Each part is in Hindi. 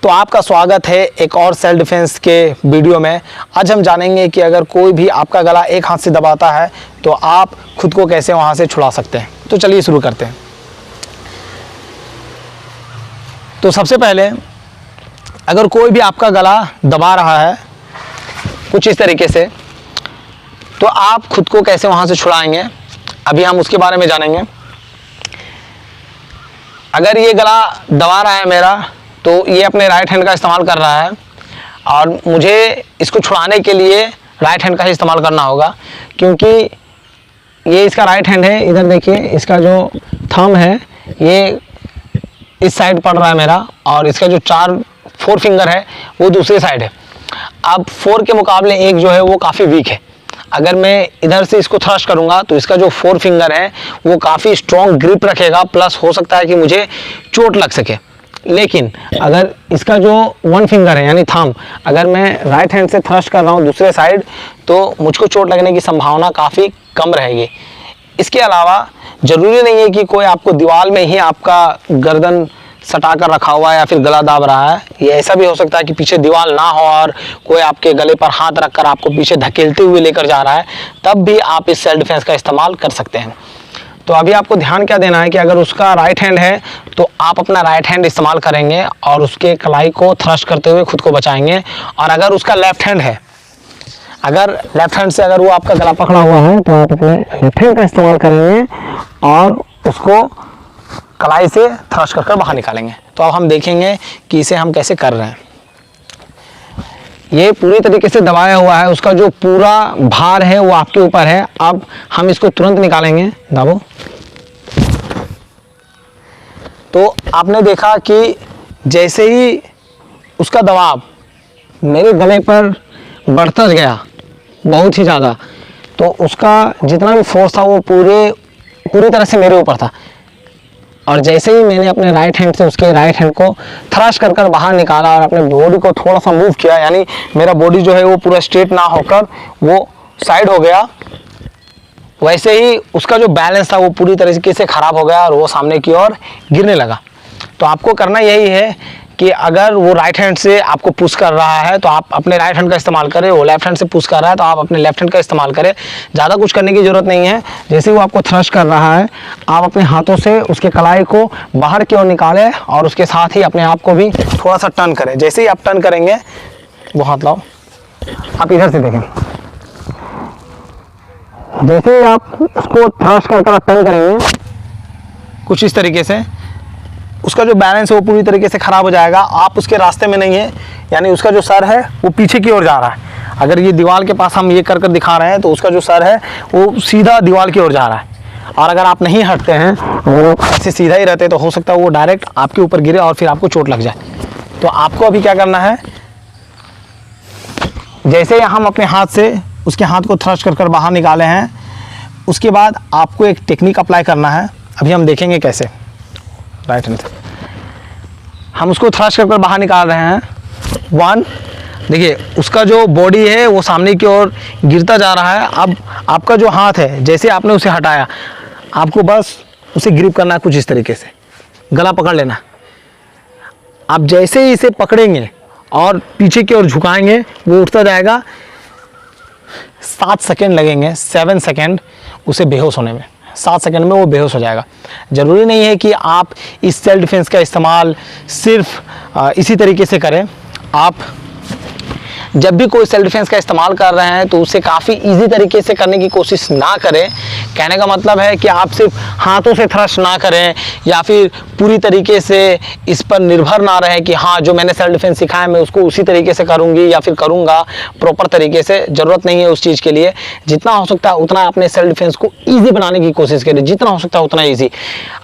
तो आपका स्वागत है एक और सेल्फ डिफेंस के वीडियो में। आज हम जानेंगे कि अगर कोई भी आपका गला एक हाथ से दबाता है तो आप खुद को कैसे वहाँ से छुड़ा सकते हैं। तो चलिए शुरू करते हैं। तो सबसे पहले अगर कोई भी आपका गला दबा रहा है कुछ इस तरीके से, तो आप खुद को कैसे वहाँ से छुड़ाएंगे, अभी हम उसके बारे में जानेंगे। अगर ये गला दबा रहा है मेरा, तो ये अपने राइट हैंड का इस्तेमाल कर रहा है और मुझे इसको छुड़ाने के लिए राइट हैंड का ही इस्तेमाल करना होगा, क्योंकि ये इसका राइट हैंड है। इधर देखिए, इसका जो थंब है ये इस साइड पड़ रहा है मेरा, और इसका जो फोर फिंगर है वो दूसरी साइड है। अब फोर के मुकाबले एक जो है वो काफ़ी वीक है। अगर मैं इधर से इसको थ्रस्ट करूंगा तो इसका जो फोर फिंगर है वो काफ़ी स्ट्रॉन्ग ग्रिप रखेगा, प्लस हो सकता है कि मुझे चोट लग सके। लेकिन अगर इसका जो वन फिंगर है यानी थंब, अगर मैं राइट हैंड से थ्रस्ट कर रहा हूँ दूसरे साइड, तो मुझको चोट लगने की संभावना काफ़ी कम रहेगी। इसके अलावा ज़रूरी नहीं है कि कोई आपको दीवार में ही आपका गर्दन सटा कर रखा हुआ है या फिर गला दाब रहा है। ये ऐसा भी हो सकता है कि पीछे दीवार ना हो और कोई आपके गले पर हाथ रखकर आपको पीछे धकेलते हुए लेकर जा रहा है, तब भी आप इस सेल्फ डिफेंस का इस्तेमाल कर सकते हैं। तो अभी आपको ध्यान क्या देना है कि अगर उसका राइट हैंड है तो आप अपना राइट हैंड इस्तेमाल करेंगे और उसके कलाई को थ्रस्ट करते हुए खुद को बचाएंगे। और अगर उसका लेफ्ट हैंड है, अगर लेफ्ट हैंड से अगर वो आपका गला पकड़ा हुआ है, तो आप अपने लेफ्ट हैंड का इस्तेमाल करेंगे और उसको कलाई से थ्रस्ट कर बाहर निकालेंगे। तो अब हम देखेंगे कि इसे हम कैसे कर रहे हैं। ये पूरी तरीके से दबाया हुआ है, उसका जो पूरा भार है वो आपके ऊपर है। अब हम इसको तुरंत निकालेंगे। दाबो। तो आपने देखा कि जैसे ही उसका दबाव मेरे गले पर बढ़ता गया बहुत ही ज़्यादा, तो उसका जितना भी फोर्स था वो पूरी तरह से मेरे ऊपर था। और जैसे ही मैंने अपने राइट हैंड से उसके राइट हैंड को थ्रस्ट कर बाहर निकाला और अपने बॉडी को थोड़ा सा मूव किया, यानी मेरा बॉडी जो है वो पूरा स्ट्रेट ना होकर वो साइड हो गया, वैसे ही उसका जो बैलेंस था वो पूरी तरीके से ख़राब हो गया और वो सामने की ओर गिरने लगा। तो आपको करना यही है कि अगर वो राइट हैंड से आपको पुश कर रहा है तो आप अपने राइट हैंड का इस्तेमाल करें, वो लेफ्ट हैंड से पुश कर रहा है तो आप अपने लेफ्ट हैंड का इस्तेमाल करें। ज़्यादा कुछ करने की ज़रूरत नहीं है। जैसे वो आपको थ्रस्ट कर रहा है, आप अपने हाथों से उसके कलाई को बाहर की ओर निकालें और उसके साथ ही अपने आप को भी थोड़ा सा टर्न करें। जैसे ही आप टर्न करेंगे, वो हाथ लाओ, आप इधर से देखें, जैसे ही आप उसको थ्रस्ट कर टर्न करेंगे कुछ इस तरीके से, उसका जो बैलेंस है वो पूरी तरीके से ख़राब हो जाएगा। आप उसके रास्ते में नहीं है, यानी उसका जो सर है वो पीछे की ओर जा रहा है। अगर ये दीवार के पास हम ये कर दिखा रहे हैं तो उसका जो सर है वो सीधा दीवार की ओर जा रहा है। और अगर आप नहीं हटते हैं, वो ऐसे सीधा ही रहते, तो हो सकता है वो डायरेक्ट आपके ऊपर गिरे और फिर आपको चोट लग जाए। तो आपको अभी क्या करना है, जैसे हम अपने हाथ से उसके हाथ को थ्रस्ट कर बाहर निकाले हैं, उसके बाद आपको एक टेक्निक अप्लाई करना है। अभी हम देखेंगे कैसे। राइट हैंड से हम उसको थ्रस्ट कर बाहर निकाल रहे हैं। वन, देखिए उसका जो बॉडी है वो सामने की ओर गिरता जा रहा है। अब आपका जो हाथ है, जैसे आपने उसे हटाया, आपको बस उसे ग्रिप करना है कुछ इस तरीके से, गला पकड़ लेना। आप जैसे ही इसे पकड़ेंगे और पीछे की ओर झुकाएंगे, वो उठता जाएगा। 7 सेकेंड लगेंगे, 7 सेकेंड उसे बेहोश होने में। 7 सेकंड में वो बेहोश हो जाएगा। ज़रूरी नहीं है कि आप इस सेल्फ डिफेंस का इस्तेमाल सिर्फ इसी तरीके से करें। आप जब भी कोई सेल्फ डिफेंस का इस्तेमाल कर रहे हैं तो उसे काफ़ी इजी तरीके से करने की कोशिश ना करें। कहने का मतलब है कि आप सिर्फ हाथों से थ्रस्ट ना करें या फिर पूरी तरीके से इस पर निर्भर ना रहें कि हाँ, जो मैंने सेल्फ डिफेंस सिखाया मैं उसको उसी तरीके से करूँगी या फिर करूँगा प्रॉपर तरीके से। ज़रूरत नहीं है उस चीज़ के लिए। जितना हो सकता है उतना अपने सेल्फ डिफेंस को ईजी बनाने की कोशिश करें, जितना हो सकता है उतना ईजी।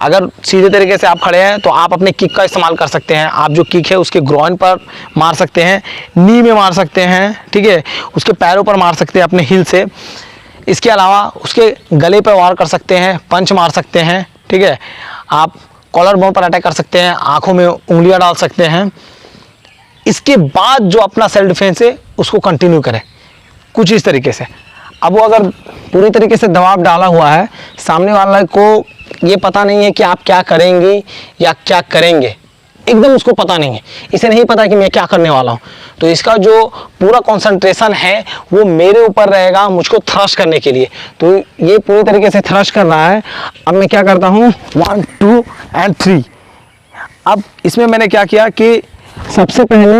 अगर सीधे तरीके से आप खड़े हैं तो आप अपने किक का इस्तेमाल कर सकते हैं। आप जो किक है उसके ग्रॉइन पर मार सकते हैं, नी में मार सकते हैं, ठीक है, उसके पैरों पर मार सकते हैं अपने हिल से। इसके अलावा उसके गले पर वार कर सकते हैं, पंच मार सकते हैं, ठीक है। आप कॉलर बोन पर अटैक कर सकते हैं, आंखों में उंगलियां डाल सकते हैं। इसके बाद जो अपना सेल्फ डिफेंस है उसको कंटिन्यू करें कुछ इस तरीके से। अब वो अगर पूरी तरीके से दबाव डाला हुआ है, सामने वाले को ये पता नहीं है कि आप क्या करेंगी या क्या करेंगे, एकदम उसको पता नहीं है, इसे नहीं पता कि मैं क्या करने वाला हूँ। तो इसका जो पूरा कंसंट्रेशन है वो मेरे ऊपर रहेगा मुझको थ्रस्ट करने के लिए। तो ये पूरी तरीके से थ्रस्ट कर रहा है। अब मैं क्या करता हूँ 1 2 एंड 3। अब इसमें मैंने क्या किया कि सबसे पहले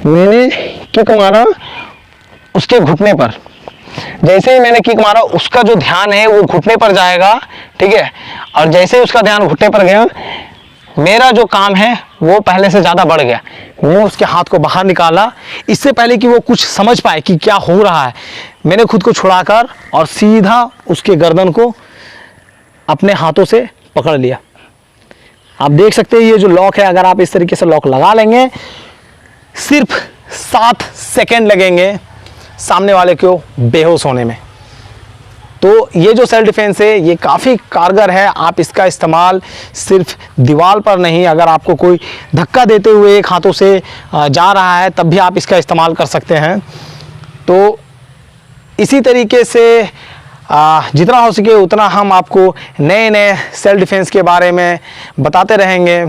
मैंने किक मारा उसके घुटने पर। जैसे ही मैंने किक मारा उसका जो ध्यान है वो घुटने पर जाएगा, ठीक है। और जैसे ही उसका ध्यान घुटने पर गया, मेरा जो काम है वो पहले से ज़्यादा बढ़ गया। मैंने उसके हाथ को बाहर निकाला इससे पहले कि वो कुछ समझ पाए कि क्या हो रहा है। मैंने खुद को छुड़ाकर और सीधा उसके गर्दन को अपने हाथों से पकड़ लिया। आप देख सकते हैं ये जो लॉक है, अगर आप इस तरीके से लॉक लगा लेंगे, सिर्फ 7 सेकेंड लगेंगे सामने वाले को बेहोश होने में। तो ये जो सेल्फ डिफेंस है ये काफ़ी कारगर है। आप इसका इस्तेमाल सिर्फ दीवार पर नहीं, अगर आपको कोई धक्का देते हुए एक हाथों से जा रहा है तब भी आप इसका इस्तेमाल कर सकते हैं। तो इसी तरीके से जितना हो सके उतना हम आपको नए नए सेल्फ डिफेंस के बारे में बताते रहेंगे।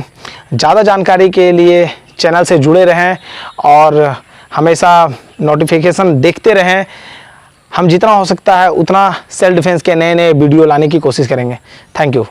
ज़्यादा जानकारी के लिए चैनल से जुड़े रहें और हमेशा नोटिफिकेशन देखते रहें। हम जितना हो सकता है उतना सेल्फ डिफेंस के नए नए वीडियो लाने की कोशिश करेंगे। Thank you.